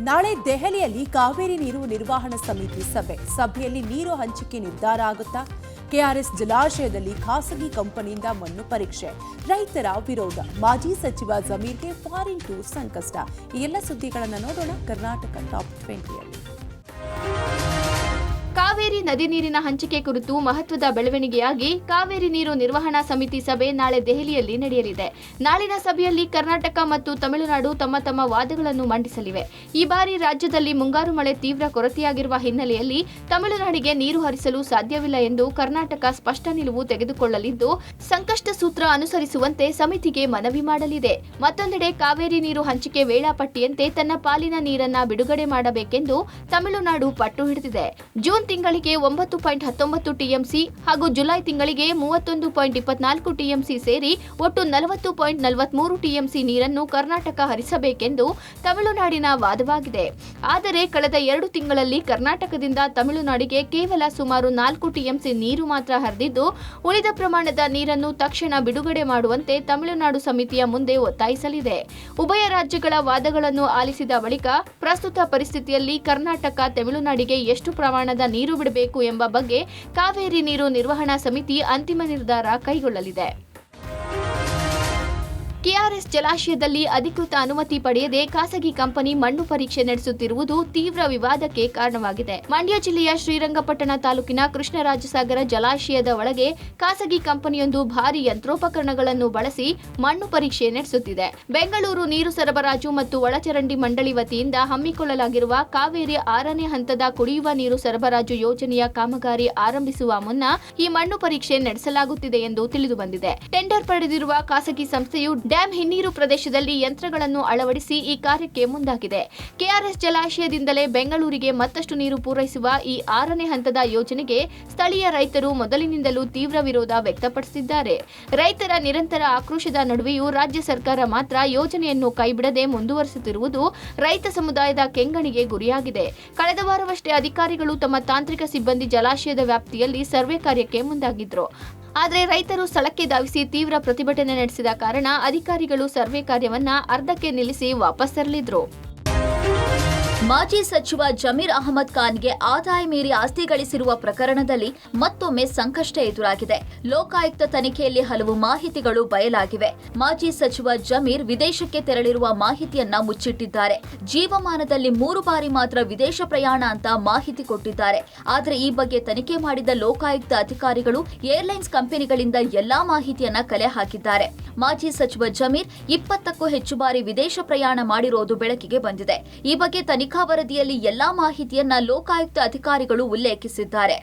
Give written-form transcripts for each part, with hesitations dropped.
ನಾಳೆ ದೆಹಲಿಯಲ್ಲಿ ಕಾವೇರಿ ನೀರು ನಿರ್ವಹಣಾ ಸಮಿತಿ ಸಭೆಯಲ್ಲಿ ನೀರು ಹಂಚಿಕೆ ನಿರ್ಧಾರ ಆಗುತ್ತಾ? ಕೆಆರ್ಎಸ್ ಜಲಾಶಯದಲ್ಲಿ ಖಾಸಗಿ ಕಂಪನಿಯಿಂದ ಮಣ್ಣು ಪರೀಕ್ಷೆ, ರೈತರ ವಿರೋಧ, ಮಾಜಿ ಸಚಿವ ಜಮೀರ್ಗೆ ಫಾರಿನ್ ಟೂರ್ ಸಂಕಷ್ಟ. ಈ ಎಲ್ಲ ಸುದ್ದಿಗಳನ್ನು ನೋಡೋಣ ಕರ್ನಾಟಕ ಟಾಪ್ 20ಯಲ್ಲಿ. ಕಾವೇರಿ ನದಿ ನೀರಿನ ಹಂಚಿಕೆ ಕುರಿತು ಮಹತ್ವದ ಬೆಳವಣಿಗೆಯಾಗಿ ಕಾವೇರಿ ನೀರು ನಿರ್ವಹಣಾ ಸಮಿತಿ ಸಭೆ ನಾಳೆ ದೆಹಲಿಯಲ್ಲಿ ನಡೆಯಲಿದೆ. ನಾಳಿನ ಸಭೆಯಲ್ಲಿ ಕರ್ನಾಟಕ ಮತ್ತು ತಮಿಳುನಾಡು ತಮ್ಮ ತಮ್ಮ ವಾದಗಳನ್ನು ಮಂಡಿಸಲಿವೆ. ಈ ಬಾರಿ ರಾಜ್ಯದಲ್ಲಿ ಮುಂಗಾರು ಮಳೆ ತೀವ್ರ ಕೊರತೆಯಾಗಿರುವ ಹಿನ್ನೆಲೆಯಲ್ಲಿ ತಮಿಳುನಾಡಿಗೆ ನೀರು ಹರಿಸಲು ಸಾಧ್ಯವಿಲ್ಲ ಎಂದು ಕರ್ನಾಟಕ ಸ್ಪಷ್ಟ ನಿಲುವು ತೆಗೆದುಕೊಳ್ಳಲಿದ್ದು, ಸಂಕಷ್ಟ ಸೂತ್ರ ಅನುಸರಿಸುವಂತೆ ಸಮಿತಿಗೆ ಮನವಿ ಮಾಡಲಿದೆ. ಮತ್ತೊಂದೆಡೆ ಕಾವೇರಿ ನೀರು ಹಂಚಿಕೆ ವೇಳಾಪಟ್ಟಿಯಂತೆ ತನ್ನ ಪಾಲಿನ ನೀರನ್ನ ಬಿಡುಗಡೆ ಮಾಡಬೇಕೆಂದು ತಮಿಳುನಾಡು ಪಟ್ಟು ಹಿಡಿದಿದೆ. ಜೂನ್ ತಿಂಗಳಿಗೆ 9.19 ಟಿಎಂಸಿ ಹಾಗೂ ಜುಲೈ ತಿಂಗಳಿಗೆ 31.24 ಟಿಎಂಸಿ ಸೇರಿ ಒಟ್ಟು 40.43 ಟಿಎಂಸಿ ನೀರನ್ನು ಕರ್ನಾಟಕ ಹರಿಸಬೇಕೆಂದು ತಮಿಳುನಾಡಿನ ವಾದವಾಗಿದೆ. ಆದರೆ ಕಳೆದ 2 ತಿಂಗಳಲ್ಲಿ ಕರ್ನಾಟಕದಿಂದ ತಮಿಳುನಾಡಿಗೆ ಕೇವಲ ಸುಮಾರು 4 ಟಿಎಂಸಿ ನೀರು ಮಾತ್ರ ಹರಿದಿದ್ದು, ಉಳಿದ ಪ್ರಮಾಣದ ನೀರನ್ನು ತಕ್ಷಣ ಬಿಡುಗಡೆ ಮಾಡುವಂತೆ ತಮಿಳುನಾಡು ಸಮಿತಿಯ ಮುಂದೆ ಒತ್ತಾಯಿಸಲಿದೆ. ಉಭಯ ರಾಜ್ಯಗಳ ವಾದಗಳನ್ನು ಆಲಿಸಿದ ಬಳಿಕ ಪ್ರಸ್ತುತ ಪರಿಸ್ಥಿತಿಯಲ್ಲಿ ಕರ್ನಾಟಕ ತಮಿಳುನಾಡಿಗೆ ಎಷ್ಟು ಪ್ರಮಾಣದ ನೀರು ಬಿಡಬೇಕು ಎಂಬ ಬಗ್ಗೆ ಕಾವೇರಿ ನೀರು ನಿರ್ವಹಣಾ ಸಮಿತಿ ಅಂತಿಮ ನಿರ್ಧಾರ ಕೈಗೊಳ್ಳಲಿದೆ. ಕೆಆರ್ಎಸ್ ಜಲಾಶಯದಲ್ಲಿ ಅಧಿಕೃತ ಅನುಮತಿ ಪಡೆಯದೆ ಖಾಸಗಿ ಕಂಪನಿ ಮಣ್ಣು ಪರೀಕ್ಷೆ ನಡೆಸುತ್ತಿರುವುದು ತೀವ್ರ ವಿವಾದಕ್ಕೆ ಕಾರಣವಾಗಿದೆ. ಮಂಡ್ಯ ಜಿಲ್ಲೆಯ ಶ್ರೀರಂಗಪಟ್ಟಣ ತಾಲೂಕಿನ ಕೃಷ್ಣರಾಜಸಾಗರ ಜಲಾಶಯದ ಒಳಗೆ ಖಾಸಗಿ ಕಂಪನಿಯೊಂದು ಭಾರಿ ಯಂತ್ರೋಪಕರಣಗಳನ್ನು ಬಳಸಿ ಮಣ್ಣು ಪರೀಕ್ಷೆ ನಡೆಸುತ್ತಿದೆ. ಬೆಂಗಳೂರು ನೀರು ಸರಬರಾಜು ಮತ್ತು ಒಳಚರಂಡಿ ಮಂಡಳಿ ವತಿಯಿಂದ ಹಮ್ಮಿಕೊಳ್ಳಲಾಗಿರುವ ಕಾವೇರಿ 6ನೇ ಹಂತದ ಕುಡಿಯುವ ನೀರು ಸರಬರಾಜು ಯೋಜನೆಯ ಕಾಮಗಾರಿ ಆರಂಭಿಸುವ ಮುನ್ನ ಈ ಮಣ್ಣು ಪರೀಕ್ಷೆ ನಡೆಸಲಾಗುತ್ತಿದೆ ಎಂದು ತಿಳಿದುಬಂದಿದೆ. ಟೆಂಡರ್ ಪಡೆದಿರುವ ಖಾಸಗಿ ಸಂಸ್ಥೆಯು ಡ್ಯಾಂ ಹಿನ್ನೀರು ಪ್ರದೇಶದಲ್ಲಿ ಯಂತ್ರಗಳನ್ನು ಅಳವಡಿಸಿ ಈ ಕಾರ್ಯಕ್ಕೆ ಮುಂದಾಗಿದೆ. ಕೆಆರ್ಎಸ್ ಜಲಾಶಯದಿಂದಲೇ ಬೆಂಗಳೂರಿಗೆ ಮತ್ತಷ್ಟು ನೀರು ಪೂರೈಸುವ ಈ 6ನೇ ಹಂತದ ಯೋಜನೆಗೆ ಸ್ಥಳೀಯ ರೈತರು ಮೊದಲಿನಿಂದಲೂ ತೀವ್ರ ವಿರೋಧ ವ್ಯಕ್ತಪಡಿಸಿದ್ದಾರೆ. ರೈತರ ನಿರಂತರ ಆಕ್ರೋಶದ ನಡುವೆಯೂ ರಾಜ್ಯ ಸರ್ಕಾರ ಮಾತ್ರ ಯೋಜನೆಯನ್ನು ಕೈಬಿಡದೆ ಮುಂದುವರಿಸುತ್ತಿರುವುದು ರೈತ ಸಮುದಾಯದ ಕೆಂಗಣಿಗೆ ಗುರಿಯಾಗಿದೆ. ಕಳೆದ ವಾರವಷ್ಟೇ ಅಧಿಕಾರಿಗಳು ತಮ್ಮ ತಾಂತ್ರಿಕ ಸಿಬ್ಬಂದಿ ಜಲಾಶಯದ ವ್ಯಾಪ್ತಿಯಲ್ಲಿ ಸರ್ವೆ ಕಾರ್ಯಕ್ಕೆ ಮುಂದಾಗಿದ್ರು. ಆದರೆ ರೈತರು ಸ್ಥಳಕ್ಕೆ ಧಾವಿಸಿ ತೀವ್ರ ಪ್ರತಿಭಟನೆ ನಡೆಸಿದ ಕಾರಣ ಅಧಿಕಾರಿಗಳು ಸರ್ವೆ ಕಾರ್ಯವನ್ನ ಅರ್ಧಕ್ಕೆ ನಿಲ್ಲಿಸಿ ವಾಪಸ್ ತೆರಳಿದ್ರು. ಮಾಜಿ ಸಚಿವ ಜಮೀರ್ ಅಹಮದ್ ಖಾನ್ಗೆ ಆದಾಯ ಮೀರಿ ಆಸ್ತಿ ಗಳಿಸಿರುವ ಪ್ರಕರಣದಲ್ಲಿ ಮತ್ತೊಮ್ಮೆ ಸಂಕಷ್ಟ ಎದುರಾಗಿದೆ. ಲೋಕಾಯುಕ್ತ ತನಿಖೆಯಲ್ಲಿ ಹಲವು ಮಾಹಿತಿಗಳು ಬಯಲಾಗಿವೆ. ಮಾಜಿ ಸಚಿವ ಜಮೀರ್ ವಿದೇಶಕ್ಕೆ ತೆರಳಿರುವ ಮಾಹಿತಿಯನ್ನ ಮುಚ್ಚಿಟ್ಟಿದ್ದಾರೆ. ಜೀವಮಾನದಲ್ಲಿ 3 ಬಾರಿ ಮಾತ್ರ ವಿದೇಶ ಪ್ರಯಾಣ ಅಂತ ಮಾಹಿತಿ ಕೊಟ್ಟಿದ್ದಾರೆ. ಆದರೆ ಈ ಬಗ್ಗೆ ತನಿಖೆ ಮಾಡಿದ ಲೋಕಾಯುಕ್ತ ಅಧಿಕಾರಿಗಳು ಏರ್ಲೈನ್ಸ್ ಕಂಪನಿಗಳಿಂದ ಎಲ್ಲಾ ಮಾಹಿತಿಯನ್ನ ಕಲೆ ಹಾಕಿದ್ದಾರೆ. ಮಾಜಿ ಸಚಿವ ಜಮೀರ್ 20ಕ್ಕೂ ಹೆಚ್ಚು ಬಾರಿ ವಿದೇಶ ಪ್ರಯಾಣ ಮಾಡಿರೋದು ಬೆಳಕಿಗೆ ಬಂದಿದೆ. ಈ ಬಗ್ಗೆ ತನಿಖಾ ವರದಿಯಲ್ಲಿ ಎಲ್ಲಾ ಮಾಹಿತಿಯನ್ನ ಲೋಕಾಯುಕ್ತ ಅಧಿಕಾರಿಗಳು ಉಲ್ಲೇಖಿಸಿದ್ದಾರೆ.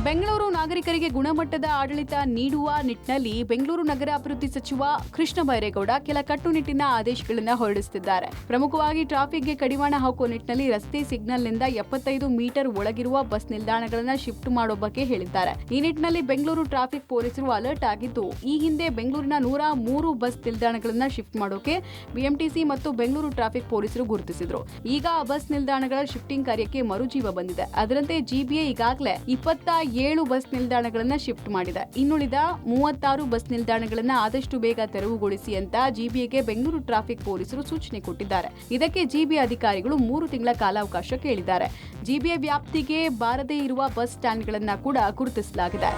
ಬೆಂಗಳೂರು ನಾಗರಿಕರಿಗೆ ಗುಣಮಟ್ಟದ ಆಡಳಿತ ನೀಡುವ ನಿಟ್ಟಿನಲ್ಲಿ ಬೆಂಗಳೂರು ನಗರ ಅಭಿವೃದ್ಧಿ ಸಚಿವ ಕೃಷ್ಣ ಬೈರೇಗೌಡ ಕೆಲ ಕಟ್ಟುನಿಟ್ಟಿನ ಆದೇಶಗಳನ್ನು ಹೊರಡಿಸುತ್ತಿದ್ದಾರೆ. ಪ್ರಮುಖವಾಗಿ ಟ್ರಾಫಿಕ್ಗೆ ಕಡಿವಾಣ ಹಾಕುವ ನಿಟ್ಟಿನಲ್ಲಿ ರಸ್ತೆ ಸಿಗ್ನಲ್ನಿಂದ 75 ಮೀಟರ್ ಒಳಗಿರುವ ಬಸ್ ನಿಲ್ದಾಣಗಳನ್ನು ಶಿಫ್ಟ್ ಮಾಡೋ ಬಗ್ಗೆ ಹೇಳಿದ್ದಾರೆ. ಈ ನಿಟ್ಟಿನಲ್ಲಿ ಬೆಂಗಳೂರು ಟ್ರಾಫಿಕ್ ಪೊಲೀಸರು ಅಲರ್ಟ್ ಆಗಿದ್ದು, ಈ ಹಿಂದೆ ಬೆಂಗಳೂರಿನ 103 ಬಸ್ ನಿಲ್ದಾಣಗಳನ್ನು ಶಿಫ್ಟ್ ಮಾಡೋಕೆ ಬಿಎಂಟಿಸಿ ಮತ್ತು ಬೆಂಗಳೂರು ಟ್ರಾಫಿಕ್ ಪೊಲೀಸರು ಗುರುತಿಸಿದ್ರು. ಈಗ ಆ ಬಸ್ ನಿಲ್ದಾಣಗಳ ಶಿಫ್ಟಿಂಗ್ ಕಾರ್ಯಕ್ಕೆ ಮರುಜೀವ ಬಂದಿದೆ. ಅದರಂತೆ ಜಿಬಿಎ ಈಗಾಗಲೇ 27 ಬಸ್ ನಿಲ್ದಾಣಗಳನ್ನ ಶಿಫ್ಟ್ ಮಾಡಿದೆ. ಇನ್ನುಳಿದ 36 ಬಸ್ ನಿಲ್ದಾಣಗಳನ್ನ ಆದಷ್ಟು ಬೇಗ ತೆರವುಗೊಳಿಸಿ ಅಂತ ಜಿಬಿಎಗೆ ಬೆಂಗಳೂರು ಟ್ರಾಫಿಕ್ ಪೊಲೀಸರು ಸೂಚನೆ ಕೊಟ್ಟಿದ್ದಾರೆ. ಇದಕ್ಕೆ ಜಿಬಿಎ ಅಧಿಕಾರಿಗಳು 3 ತಿಂಗಳ ಕಾಲಾವಕಾಶ ಕೇಳಿದ್ದಾರೆ. ಜಿಬಿಎ ವ್ಯಾಪ್ತಿಗೆ ಬಾರದೇ ಇರುವ ಬಸ್ ಸ್ಟ್ಯಾಂಡ್ಗಳನ್ನ ಕೂಡ ಗುರುತಿಸಲಾಗಿದೆ.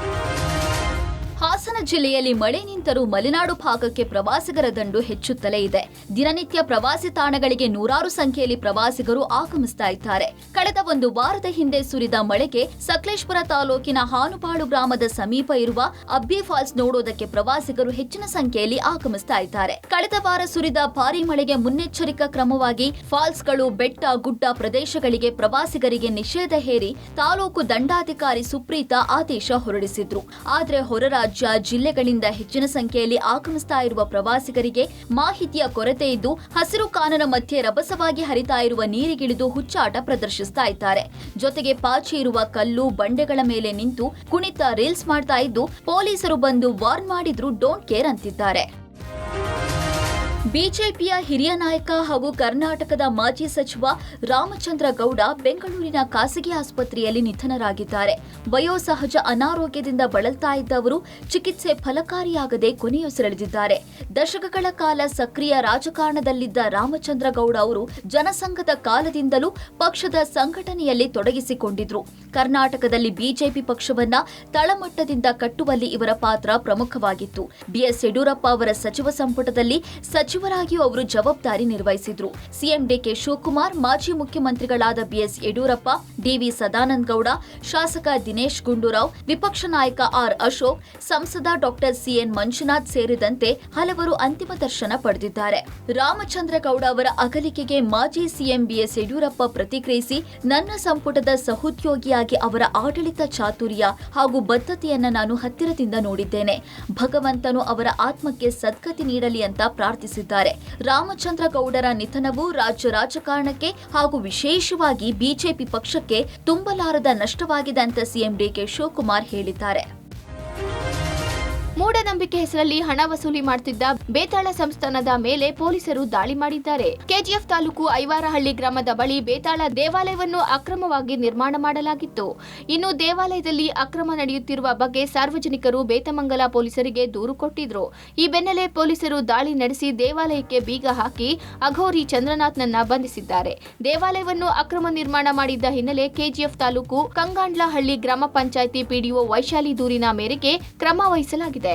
ಹಾಸನ ಜಿಲ್ಲೆಯಲ್ಲಿ ಮಳೆ ನಿಂತರೂ ಮಲೆನಾಡು ಭಾಗಕ್ಕೆ ಪ್ರವಾಸಿಗರ ದಂಡು ಹೆಚ್ಚುತ್ತಲೇ ಇದೆ. ದಿನನಿತ್ಯ ಪ್ರವಾಸಿ ತಾಣಗಳಿಗೆ ನೂರಾರು ಸಂಖ್ಯೆಯಲ್ಲಿ ಪ್ರವಾಸಿಗರು ಆಗಮಿಸ್ತಾ ಇದ್ದಾರೆ. ಕಳೆದ 1 ವಾರದ ಹಿಂದೆ ಸುರಿದ ಮಳೆಗೆ ಸಕಲೇಶಪುರ ತಾಲೂಕಿನ ಹಾನುಪಾಳು ಗ್ರಾಮದ ಸಮೀಪ ಇರುವ ಅಬ್ಬಿ ಫಾಲ್ಸ್ ನೋಡೋದಕ್ಕೆ ಪ್ರವಾಸಿಗರು ಹೆಚ್ಚಿನ ಸಂಖ್ಯೆಯಲ್ಲಿ ಆಗಮಿಸ್ತಾ ಇದ್ದಾರೆ. ಕಳೆದ ವಾರ ಸುರಿದ ಭಾರೀ ಮಳೆಗೆ ಮುನ್ನೆಚ್ಚರಿಕಾ ಕ್ರಮವಾಗಿ ಫಾಲ್ಸ್ಗಳು, ಬೆಟ್ಟ, ಗುಡ್ಡ ಪ್ರದೇಶಗಳಿಗೆ ಪ್ರವಾಸಿಗರಿಗೆ ನಿಷೇಧ ಹೇರಿ ತಾಲೂಕು ದಂಡಾಧಿಕಾರಿ ಸುಪ್ರೀತಾ ಆದೇಶ ಹೊರಡಿಸಿದ್ರು. ಆದರೆ ಹೊರ ಜಿಲ್ಲೆಗಳಿಂದ ಹೆಚ್ಚಿನ ಸಂಖ್ಯೆಯಲ್ಲಿ ಆಗಮಿಸ್ತಾ ಇರುವ ಪ್ರವಾಸಿಗರಿಗೆ ಮಾಹಿತಿಯ ಕೊರತೆ ಇದ್ದು, ಹಸಿರು ಕಾನನ ಮಧ್ಯೆ ರಭಸವಾಗಿ ಹರಿತಾ ಇರುವ ನೀರಿಗಿಳಿದು ಹುಚ್ಚಾಟ ಪ್ರದರ್ಶಿಸ್ತಾ ಇದ್ದಾರೆ. ಜೊತೆಗೆ ಪಾಚಿ ಇರುವ ಕಲ್ಲು, ಬಂಡೆಗಳ ಮೇಲೆ ನಿಂತು ಕುಣಿತ ರೀಲ್ಸ್ ಮಾಡ್ತಾ ಇದ್ದು, ಪೊಲೀಸರು ಬಂದು ವಾರ್ನ್ ಮಾಡಿದ್ರು ಡೋಂಟ್ ಕೇರ್ ಅಂತಿದ್ದಾರೆ. ಬಿಜೆಪಿಯ ಹಿರಿಯ ನಾಯಕ ಹಾಗೂ ಕರ್ನಾಟಕದ ಮಾಜಿ ಸಚಿವ ರಾಮಚಂದ್ರ ಗೌಡ ಬೆಂಗಳೂರಿನ ಖಾಸಗಿ ಆಸ್ಪತ್ರೆಯಲ್ಲಿ ನಿಧನರಾಗಿದ್ದಾರೆ. ವಯೋಸಹಜ ಅನಾರೋಗ್ಯದಿಂದ ಬಳಲ್ತಾ ಇದ್ದ ಅವರು ಚಿಕಿತ್ಸೆ ಫಲಕಾರಿಯಾಗದೆ ಕೊನೆಯುಸಿರೆಳೆದಿದ್ದಾರೆ. ದಶಕಗಳ ಕಾಲ ಸಕ್ರಿಯ ರಾಜಕಾರಣದಲ್ಲಿದ್ದ ರಾಮಚಂದ್ರ ಗೌಡ ಅವರು ಜನಸಂಘದ ಕಾಲದಿಂದಲೂ ಪಕ್ಷದ ಸಂಘಟನೆಯಲ್ಲಿ ತೊಡಗಿಸಿಕೊಂಡಿದ್ರು. ಕರ್ನಾಟಕದಲ್ಲಿ ಬಿಜೆಪಿ ಪಕ್ಷವನ್ನ ತಳಮಟ್ಟದಿಂದ ಕಟ್ಟುವಲ್ಲಿ ಇವರ ಪಾತ್ರ ಪ್ರಮುಖವಾಗಿತ್ತು. ಬಿಎಸ್ ಯಡಿಯೂರಪ್ಪ ಅವರ ಸಚಿವ ಸಂಪುಟದಲ್ಲಿ ಸಚಿವರಾಗಿಯೂ ಅವರು ಜವಾಬ್ದಾರಿ ನಿರ್ವಹಿಸಿದ್ರು. ಸಿಎಂ ಡಿಕೆ ಶಿವಕುಮಾರ್, ಮಾಜಿ ಮುಖ್ಯಮಂತ್ರಿಗಳಾದ ಬಿಎಸ್ ಯಡಿಯೂರಪ್ಪ, ಡಿವಿ ಸದಾನಂದ ಗೌಡ, ಶಾಸಕ ದಿನೇಶ್ ಗುಂಡೂರಾವ್, ವಿಪಕ್ಷ ನಾಯಕ ಆರ್ ಅಶೋಕ್, ಸಂಸದ ಡಾಕ್ಟರ್ ಸಿಎನ್ ಮಂಜುನಾಥ್ ಸೇರಿದಂತೆ ಹಲವರು ಅಂತಿಮ ದರ್ಶನ ಪಡೆದಿದ್ದಾರೆ. ರಾಮಚಂದ್ರ ಗೌಡ ಅವರ ಅಗಲಿಕೆಗೆ ಮಾಜಿ ಸಿಎಂ ಬಿಎಸ್ ಯಡಿಯೂರಪ್ಪ ಪ್ರತಿಕ್ರಿಯಿಸಿ, ನನ್ನ ಸಂಪುಟದ ಸಹೋದ್ಯೋಗಿಯಾಗಿ ಅವರ ಆಡಳಿತ ಚಾತುರ್ಯ ಹಾಗೂ ಬದ್ಧತೆಯನ್ನ ನಾನು ಹತ್ತಿರದಿಂದ ನೋಡಿದ್ದೇನೆ. ಭಗವಂತನು ಅವರ ಆತ್ಮಕ್ಕೆ ಸದ್ಗತಿ ನೀಡಲಿ ಅಂತ ಪ್ರಾರ್ಥಿಸಿದ್ದಾರೆ. ರಾಮಚಂದ್ರ ಗೌಡರ ನಿಧನವು ರಾಜ್ಯ ರಾಜಕಾರಣಕ್ಕೆ ಹಾಗೂ ವಿಶೇಷವಾಗಿ ಬಿಜೆಪಿ ಪಕ್ಷಕ್ಕೆ ತುಂಬಲಾರದ ನಷ್ಟವಾಗಿದೆ ಅಂತ ಸಿಎಂ ಡಿಕೆ ಶಿವಕುಮಾರ್ ಹೇಳಿದ್ದಾರೆ. ಮೂಢನಂಬಿಕೆ ಹೆಸರಲ್ಲಿ ಹಣ ವಸೂಲಿ ಮಾಡುತ್ತಿದ್ದ ಬೇತಾಳ ಸಂಸ್ಥಾನದ ಮೇಲೆ ಪೊಲೀಸರು ದಾಳಿ ಮಾಡಿದ್ದಾರೆ. ಕೆಜಿಎಫ್ ತಾಲೂಕು ಐವಾರಹಳ್ಳಿ ಗ್ರಾಮದ ಬಳಿ ಬೇತಾಳ ದೇವಾಲಯವನ್ನು ಅಕ್ರಮವಾಗಿ ನಿರ್ಮಾಣ ಮಾಡಲಾಗಿತ್ತು. ಇನ್ನು ದೇವಾಲಯದಲ್ಲಿ ಅಕ್ರಮ ನಡೆಯುತ್ತಿರುವ ಬಗ್ಗೆ ಸಾರ್ವಜನಿಕರು ಬೇತಮಂಗಲ ಪೊಲೀಸರಿಗೆ ದೂರು ಕೊಟ್ಟಿದ್ರು. ಈ ಬೆನ್ನಲ್ಲೇ ಪೊಲೀಸರು ದಾಳಿ ನಡೆಸಿ ದೇವಾಲಯಕ್ಕೆ ಬೀಗ ಹಾಕಿ ಅಘೋರಿ ಚಂದ್ರನಾಥ್ನನ್ನ ಬಂಧಿಸಿದ್ದಾರೆ. ದೇವಾಲಯವನ್ನು ಅಕ್ರಮ ನಿರ್ಮಾಣ ಮಾಡಿದ್ದ ಹಿನ್ನೆಲೆ ಕೆಜಿಎಫ್ ತಾಲೂಕು ಕಂಗಾಂಡ್ಲಹಳ್ಳಿ ಗ್ರಾಮ ಪಂಚಾಯಿತಿ ಪಿಡಿಒ ವೈಶಾಲಿ ದೂರಿನ ಮೇರೆಗೆ ಕ್ರಮ ವಹಿಸಲಾಗಿದೆ.